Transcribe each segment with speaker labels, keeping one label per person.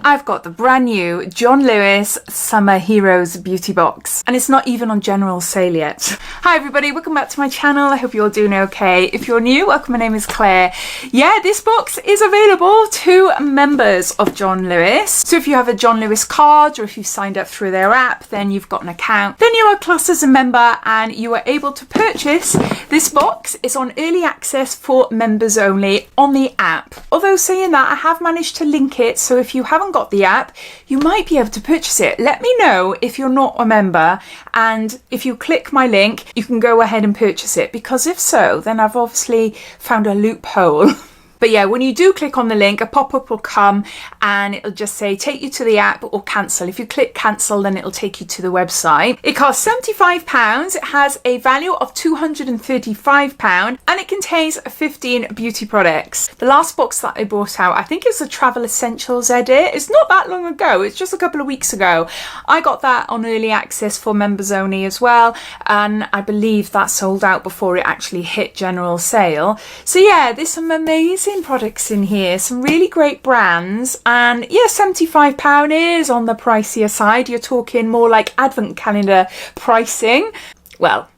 Speaker 1: I've got the brand new John Lewis Summer Heroes Beauty Box, and it's not even on general sale yet. Hi everybody, welcome back to my channel. I hope you're all doing okay. If you're new, welcome, my name is Claire. Yeah, this box is available to members of John Lewis. So if you have a John Lewis card, or if you've signed up through their app, then you've got an account. Then you are classed as a member and you are able to purchase this box. It's on early access for members only on the app. Although saying that, I have managed to link it, so if you haven't got the app, you might be able to purchase it. Let me know if you're not a member, and if you click my link, you can go ahead and purchase it, because if so, then I've obviously found a loophole. But yeah, when you do click on the link, a pop-up will come and it'll just say take you to the app or cancel. If you click cancel, then it'll take you to the website. It costs £75. It has a value of £235 and it contains 15 beauty products. The last box that I brought out, I think it's a Travel Essentials edit. It's not that long ago. It's just a couple of weeks ago. I got that on early access for members only as well. And I believe that sold out before it actually hit general sale. So yeah, there's some amazing products in here, some really great brands, and yeah, £75 is on the pricier side. You're talking more like advent calendar pricing. Well,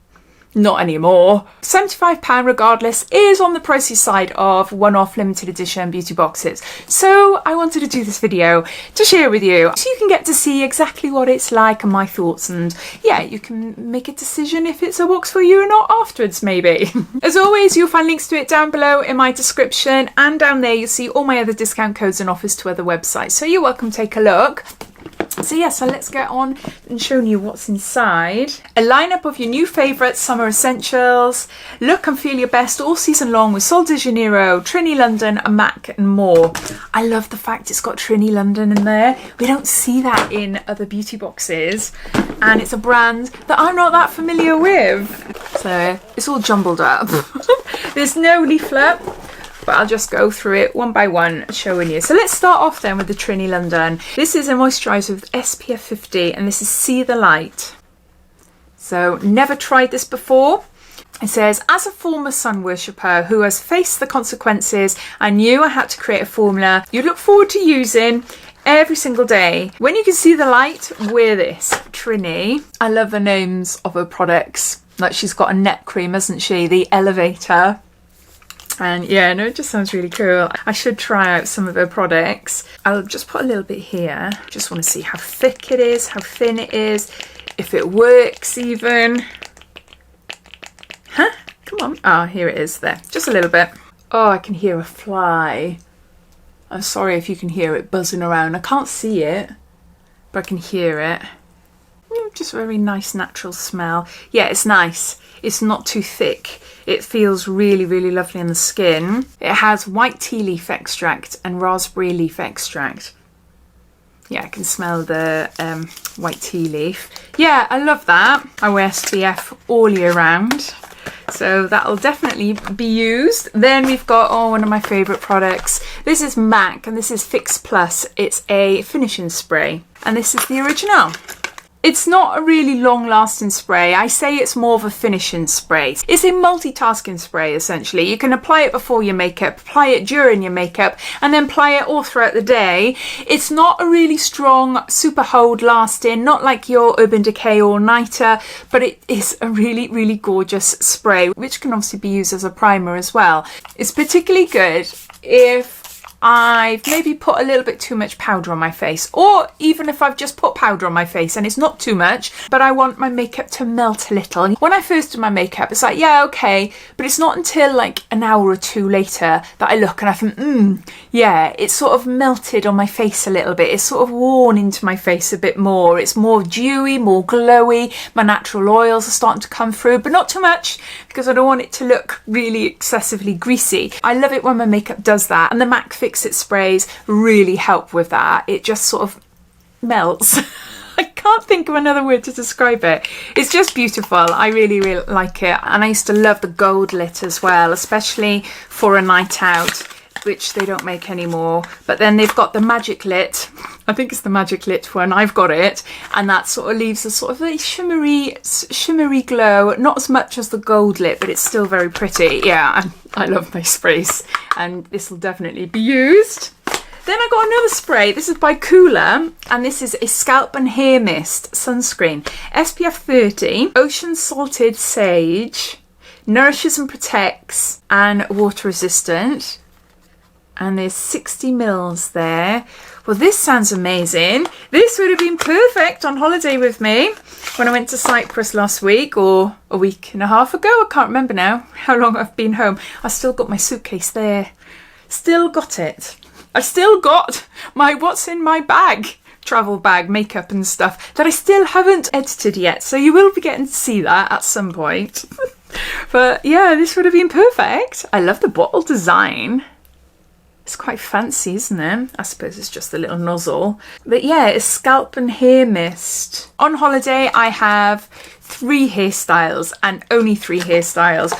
Speaker 1: not anymore. £75 regardless is on the pricey side of one-off limited edition beauty boxes. So I wanted to do this video to share with you so you can get to see exactly what it's like and my thoughts, and yeah, you can make a decision if it's a box for you or not afterwards maybe. As always, you'll find links to it down below in my description, and down there you'll see all my other discount codes and offers to other websites, so you're welcome to take a look. So yeah, so let's get on and showing you what's inside. A lineup of your new favourite summer essentials. Look and feel your best all season long with Sol de Janeiro, Trinny London, and MAC and more. I love the fact it's got Trinny London in there. We don't see that in other beauty boxes, and it's a brand that I'm not that familiar with. So it's all jumbled up. There's no leaflet, but I'll just go through it one by one showing you. So let's start off then with the Trinny London. This is a moisturiser with SPF 50 and this is See the Light. So never tried this before. It says, as a former sun worshipper who has faced the consequences, I knew I had to create a formula you look forward to using every single day. When you can see the light, wear this. Trinny. I love the names of her products. Like, she's got a neck cream, hasn't she? The Elevator. And yeah, no, it just sounds really cool. I should try out some of her products. I'll just put a little bit here. Just want to see how thick it is, how thin it is, if it works even. Huh? Come on. Ah, here it is there. Just a little bit. Oh, I can hear a fly. I'm sorry if you can hear it buzzing around. I can't see it, but I can hear it. Just a very nice natural smell. Yeah, it's nice. It's not too thick. It feels really, really lovely on the skin. It has white tea leaf extract and raspberry leaf extract. Yeah, I can smell the white tea leaf. Yeah, I love that. I wear SPF all year round, so that'll definitely be used. Then we've got, oh, one of my favourite products. This is MAC and this is Fix Plus. It's a finishing spray, and this is the original. It's not a really long-lasting spray. I say it's more of a finishing spray. It's a multitasking spray, essentially. You can apply it before your makeup, apply it during your makeup, and then apply it all throughout the day. It's not a really strong, super hold lasting, not like your Urban Decay all-nighter, but it is a really, really gorgeous spray, which can obviously be used as a primer as well. It's particularly good if I've maybe put a little bit too much powder on my face, or even if I've just put powder on my face and it's not too much, but I want my makeup to melt a little. And when I first do my makeup, it's like, yeah, okay, but it's not until like an hour or two later that I look and I think, yeah, it's sort of melted on my face a little bit. It's sort of worn into my face a bit more. It's more dewy, more glowy. My natural oils are starting to come through, but not too much, because I don't want it to look really excessively greasy. I love it when my makeup does that, and the MAC Fix It sprays really help with that. It just sort of melts. I can't think of another word to describe it. It's just beautiful. I really, really like it. And I used to love the gold lit as well, especially for a night out, which they don't make anymore. But then they've got the magic lit. I think it's the magic lit one. I've got it, and that sort of leaves a sort of a shimmery glow. Not as much as the gold lit, but it's still very pretty. Yeah, I love my sprays, and this will definitely be used. Then I got another spray. This is by COOLA, and this is a scalp and hair mist sunscreen. SPF 30, ocean salted sage, nourishes and protects, and water resistant. And there's 60 mils there. Well, this sounds amazing. This would have been perfect on holiday with me when I went to Cyprus last week, or a week and a half ago. I can't remember now how long I've been home. I still got my suitcase there. Still got it. I still got my what's in my bag, travel bag, makeup and stuff that I still haven't edited yet. So you will be getting to see that at some point. But yeah, this would have been perfect. I love the bottle design. It's quite fancy, isn't it? I suppose it's just a little nozzle. But yeah, it's scalp and hair mist. On holiday, I have 3 hairstyles, and only 3 hairstyles.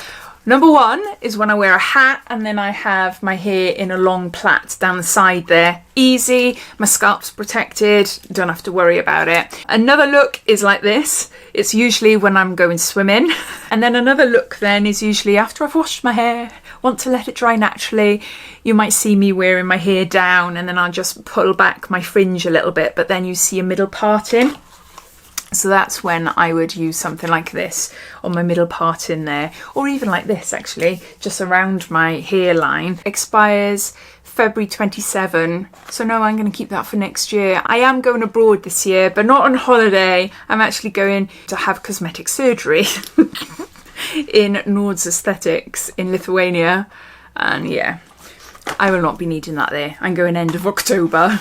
Speaker 1: Number 1 is when I wear a hat and then I have my hair in a long plait down the side there. Easy, my scalp's protected, don't have to worry about it. Another look is like this. It's usually when I'm going swimming. And then another look then is usually after I've washed my hair, want to let it dry naturally. You might see me wearing my hair down and then I'll just pull back my fringe a little bit, but then you see a middle parting. So that's when I would use something like this on my middle part in there, or even like this actually, just around my hairline. Expires February 27. So no, I'm going to keep that for next year. I am going abroad this year, but not on holiday. I'm actually going to have cosmetic surgery in NARS Aesthetics in Lithuania. And yeah, I will not be needing that there. I'm going end of October.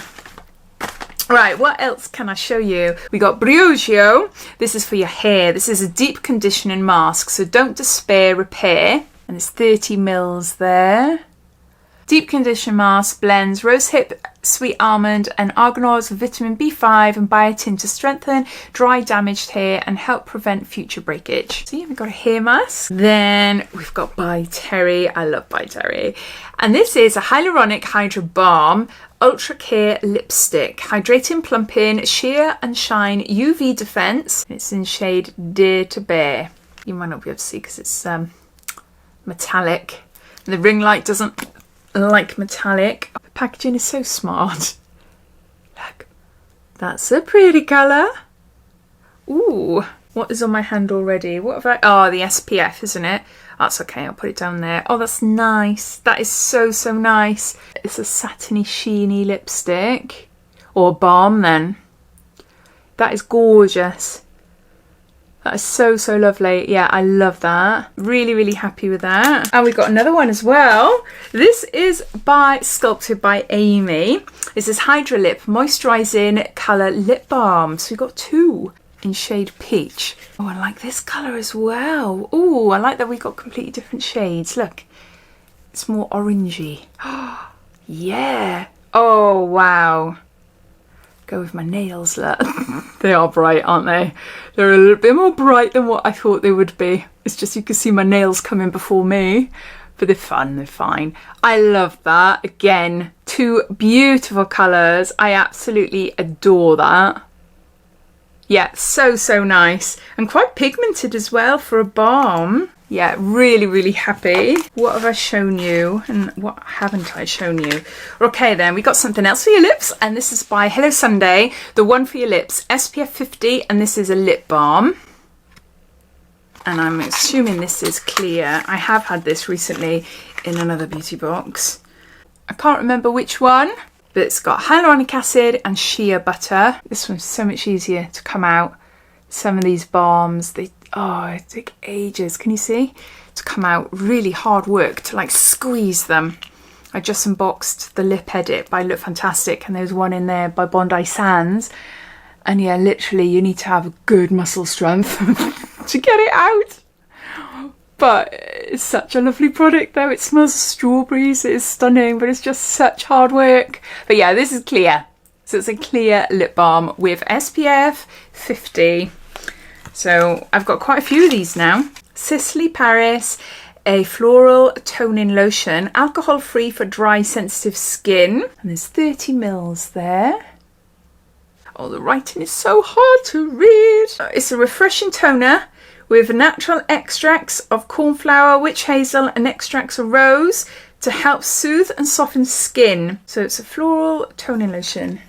Speaker 1: Right, what else can I show you? We got Prodigieuse. This is for your hair. This is a deep conditioning mask, so don't despair, repair. And it's 30 mils there. Deep condition mask blends rosehip, sweet almond and arganoids with vitamin B5 and biotin to strengthen dry damaged hair and help prevent future breakage. So yeah, we've got a hair mask. Then we've got By Terry. I love By Terry. And this is a hyaluronic hydra balm ultra care lipstick, hydrating, plumping, sheer and shine UV defense. It's in shade Dear to Bear. You might not be able to see because it's metallic. The ring light doesn't like metallic. The packaging is so smart. Look, that's a pretty colour. Ooh, what is on my hand already? What have I? Oh, the SPF, isn't it? That's okay, I'll put it down there. Oh, that's nice. That is so, so nice. It's a satiny, sheeny lipstick. Or balm then. That is gorgeous. That is so, so lovely. Yeah, I love that. Really, really happy with that. And we've got another one as well. This is sculpted by Amy. This is Hydra Lip Moisturising Colour Lip Balm. So we've got 2 in shade Peach. Oh, I like this colour as well. Oh, I like that we got completely different shades. Look, it's more orangey. Oh, yeah. Oh, wow. Go with my nails, look. They are bright, aren't they? They're a little bit more bright than what I thought they would be. It's just you can see my nails coming before me. But they're fun, they're fine. I love that. Again, 2 beautiful colours. I absolutely adore that. Yeah, so, so nice. And quite pigmented as well for a balm. Yeah, really, really happy. What have I shown you and what haven't I shown you? Okay then, we got something else for your lips, and this is by Hello Sunday, the one for your lips, SPF 50, and this is a lip balm. And I'm assuming this is clear. I have had this recently in another beauty box. I can't remember which one, but it's got hyaluronic acid and shea butter. This one's so much easier to come out. Some of these balms, it took ages, can you see? To come out, really hard work to like squeeze them. I just unboxed the Lip Edit by Look Fantastic, and there's one in there by Bondi Sands. And yeah, literally you need to have a good muscle strength to get it out. But it's such a lovely product though. It smells of strawberries, it is stunning, but it's just such hard work. But yeah, this is clear. So it's a clear lip balm with SPF 50. So I've got quite a few of these now. Sisley-Paris, a floral toning lotion, alcohol free for dry sensitive skin. And there's 30 mils there. Oh, the writing is so hard to read. It's a refreshing toner with natural extracts of cornflower, witch hazel and extracts of rose, to help soothe and soften skin. So it's a floral toning lotion.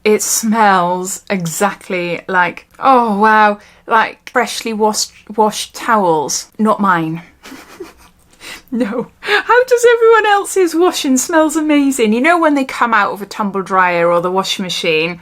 Speaker 1: It smells exactly like, oh wow, like freshly washed towels. Not mine. No. How does everyone else's washing smells amazing? You know when they come out of a tumble dryer or the washing machine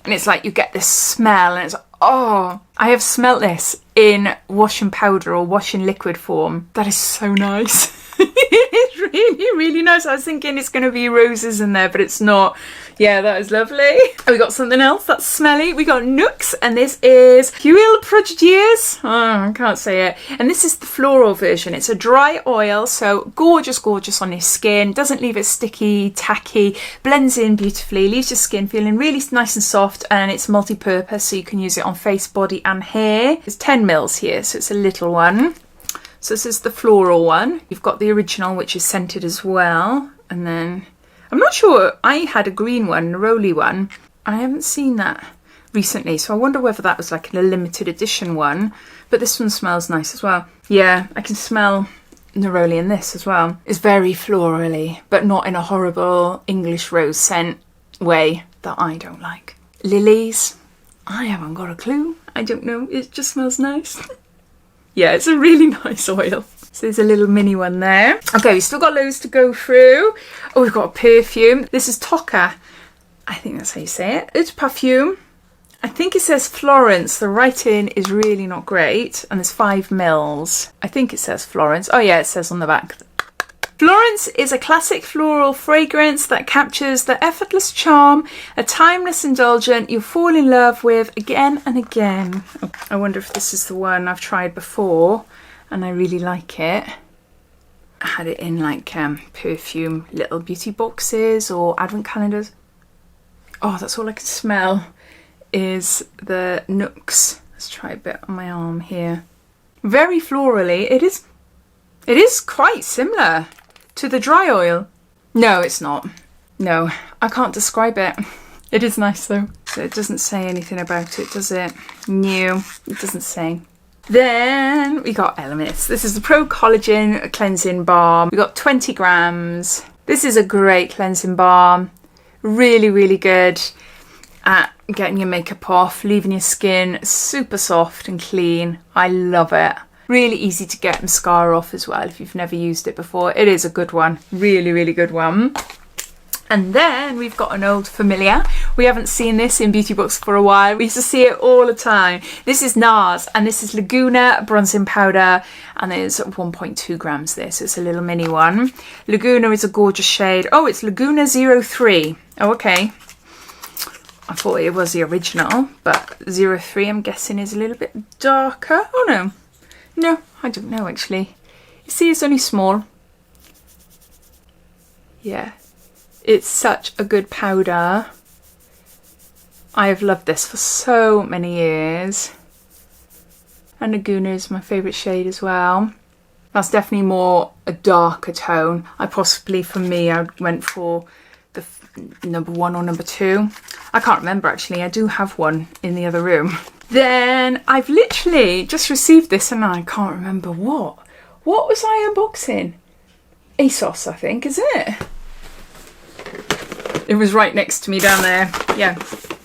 Speaker 1: and it's like you get this smell and it's, oh, I have smelt this in washing powder or washing liquid form. That is so nice. It's really, really nice. I was thinking it's going to be roses in there, but it's not. Yeah, that is lovely. And we got something else that's smelly. We got NUXE, and this is Huile Prodigieuse. Oh, I can't say it. And this is the floral version. It's a dry oil, so gorgeous, gorgeous on your skin. Doesn't leave it sticky, tacky. Blends in beautifully. Leaves your skin feeling really nice and soft, and it's multi-purpose, so you can use it on face, body, and hair. It's 10 mils here, so it's a little one. So this is the floral one. You've got the original, which is scented as well. And then, I'm not sure, I had a green one, a roly one. I haven't seen that recently, so I wonder whether that was like a limited edition one. But this one smells nice as well. Yeah, I can smell neroli in this as well. It's very florally, but not in a horrible English rose scent way that I don't like. Lilies, I haven't got a clue. I don't know, it just smells nice. Yeah, it's a really nice oil. So there's a little mini one there. Okay, we've still got loads to go through. Oh, we've got a perfume. This is TOCCA. I think that's how you say it. It's perfume. I think it says Florence. The writing is really not great. And there's 5 mils. I think it says Florence. Oh yeah, it says on the back. Florence is a classic floral fragrance that captures the effortless charm, a timeless indulgent you'll fall in love with again and again. Oh, I wonder if this is the one I've tried before and I really like it. I had it in like perfume little beauty boxes or advent calendars. Oh, that's all I can smell is the NUXE. Let's try a bit on my arm here. Very florally. It is quite similar to the dry oil. No, it's not. No, I can't describe it. It is nice though. So it doesn't say anything about it, does it? No, it doesn't say. Then we got Elemis. This is the Pro-Collagen Cleansing Balm. We got 20 grams. This is a great cleansing balm. Really, really good at getting your makeup off, leaving your skin super soft and clean. I love it. Really easy to get mascara off as well if you've never used it before. It is a good one. Really, really good one. And then we've got an old familiar. We haven't seen this in beauty books for a while. We used to see it all the time. This is NARS and this is Laguna bronzing powder and there's 1.2 grams there, so it's a little mini one. Laguna is a gorgeous shade. Oh, it's Laguna 03. Oh, okay. I thought it was the original, but 03 I'm guessing is a little bit darker. Oh no. No, I don't know actually. You see, it's only small. Yeah, it's such a good powder. I have loved this for so many years. And Laguna is my favourite shade as well. That's definitely more a darker tone. I went for the number 1 or number 2. I can't remember actually. I do have one in the other room. Then I've literally just received this and I can't remember what. What was I unboxing? ASOS, I think, is it? It was right next to me down there. Yeah.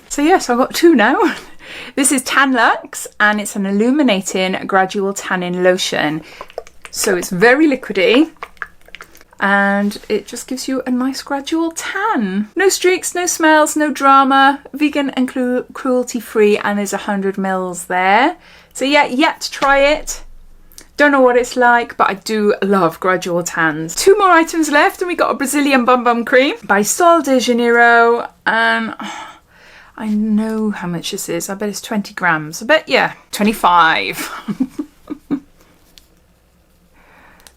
Speaker 1: So yes, I've got 2 now. This is Luxe and it's an illuminating gradual tanning lotion. So it's very liquidy. And it just gives you a nice gradual tan. No streaks, no smells, no drama, vegan and cruelty free, and there's 100 mils there. So yeah, yet to try it. Don't know what it's like, but I do love gradual tans. 2 more items left and we got a Brazilian Bum Bum Cream by Sol de Janeiro. And I know how much this is. I bet it's 20 grams. I bet, yeah, 25.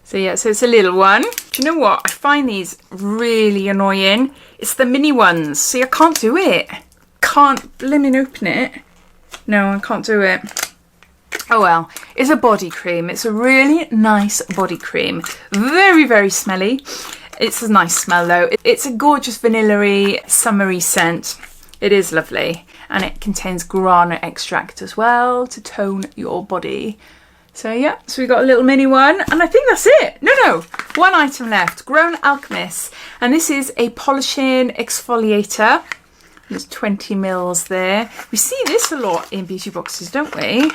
Speaker 1: So yeah, so it's a little one. Do you know what? I find these really annoying. It's the mini ones. See, I can't do it. Can't blimmin' open it. No, I can't do it. Oh well, it's a body cream. It's a really nice body cream. Very, very smelly. It's a nice smell though. It's a gorgeous vanilla-y, summery scent. It is lovely. And it contains guarana extract as well to tone your body. So yeah, so we got a little mini one, and I think that's it. No, one item left. Grown Alchemist, and this is a polishing exfoliator. There's 20 mils there. We see this a lot in beauty boxes, don't we?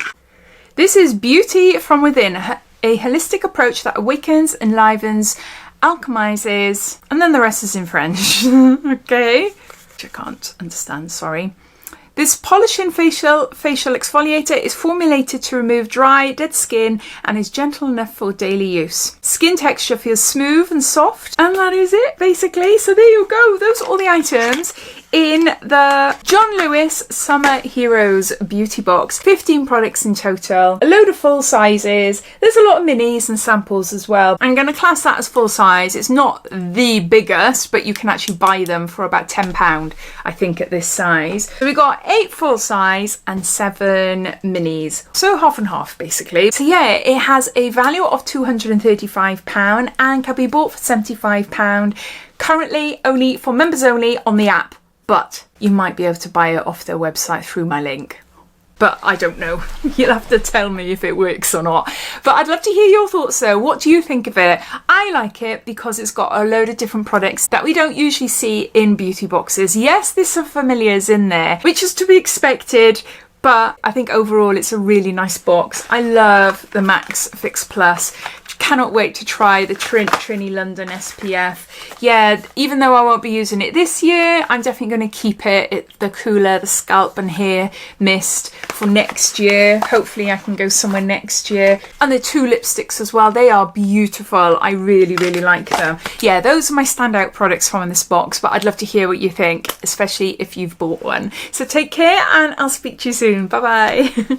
Speaker 1: This is Beauty from Within, a holistic approach that awakens, enlivens, alchemizes, and then the rest is in French. Okay, which I can't understand, sorry. This polishing facial exfoliator is formulated to remove dry, dead skin and is gentle enough for daily use. Skin texture feels smooth and soft, and that is it basically. So there you go. Those are all the items in the John Lewis Summer Heroes beauty box. 15 products in total, a load of full sizes. There's a lot of minis and samples as well. I'm going to class that as full size. It's not the biggest, but you can actually buy them for about £10, I think, at this size. So we got 8 full size and 7 minis. So half and half basically. So yeah, it has a value of £235 and can be bought for £75. Currently only for members only on the app, but you might be able to buy it off their website through my link. But I don't know. You'll have to tell me if it works or not. But I'd love to hear your thoughts though. What do you think of it? I like it because it's got a load of different products that we don't usually see in beauty boxes. Yes, there's some familiars in there, which is to be expected. But I think overall it's a really nice box. I love the Max Fix Plus. Cannot wait to try the Trinny London SPF. Yeah, even though I won't be using it this year, I'm definitely going to keep it, the COOLA, the scalp and hair mist for next year. Hopefully I can go somewhere next year. And the 2 lipsticks as well. They are beautiful. I really, really like them. Yeah, those are my standout products from this box, but I'd love to hear what you think, especially if you've bought one. So take care and I'll speak to you soon. Bye bye.